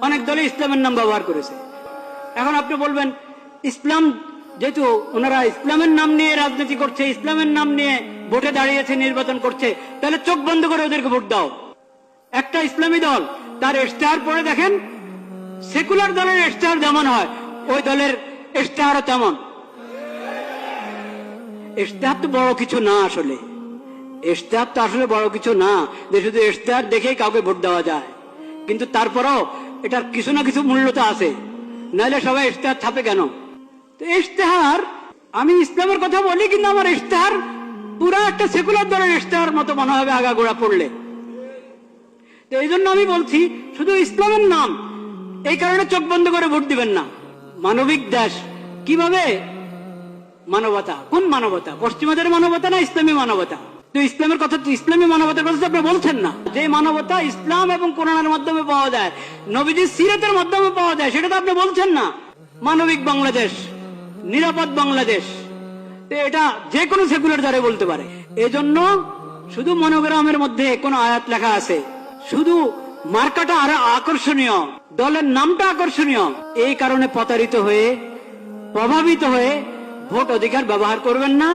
অনেক দলে ইসলামের নাম ব্যবহার করেছে। এখন আপনি বলবেন ইসলাম, যেহেতু ওনারা ইসলামের নাম নিয়ে রাজনীতি করছে, ইসলামের নাম নিয়ে ভোটে দাঁড়িয়েছে, নির্বাচন করছে, তাহলে চোখ বন্ধ করে ওদেরকে ভোট দাও। একটা ইসলামী দল তার ইশতেহার পড়ে দেখেন, সেকুলার দলের ইশতেহার যেমন হয় ওই দলের ইশতেহারও তেমন। ইশতেহার তো বড় কিছু না, আসলে ইশতেহার তো আসলে বড় কিছু না যে শুধু ইশতেহার দেখেই কাউকে ভোট দেওয়া যায়। কিন্তু তারপরও এটার কিছু না কিছু মূল্য তো আছে, নাহলে সবাই ইশতেহার ছাপে কেন? তো ইশতেহার, আমি ইসলামের কথা বলি কিন্তু আমার ইশতেহার পুরা একটা সেকুলার দলের ইশতেহার মতো মনে হবে আগাগোড়া পড়লে। তো এই জন্য আমি বলছি শুধু ইসলামের নাম, এই কারণে চোখ বন্ধ করে ভোট দিবেন না। মানবিক দেশ কিভাবে? মানবতা। কোন মানবতা? পশ্চিমাদের মানবতা না ইসলামী মানবতা? তো ইসলামের কথা, ইসলামী মানবতার কথা আপনি বলছেন না। যে মানবতা ইসলাম এবং কোরআনের মাধ্যমে পাওয়া যায়, নবীজির সিরাতের মাধ্যমে পাওয়া যায়, সেটা তো আপনি বলছেন না। মানবিক বাংলাদেশ, নিরাপদ বাংলাদেশ, এটা যে কোনো সেকুলার দ্বারা বলতে পারে। এজন্য শুধু মনোগ্রামের মধ্যে কোন আয়াত লেখা আছে, শুধু মার্কাটা আরো আকর্ষণীয়, দলের নামটা আকর্ষণীয়, এই কারণে প্রতারিত হয়ে, প্রভাবিত হয়ে ভোট অধিকার ব্যবহার করবেন না।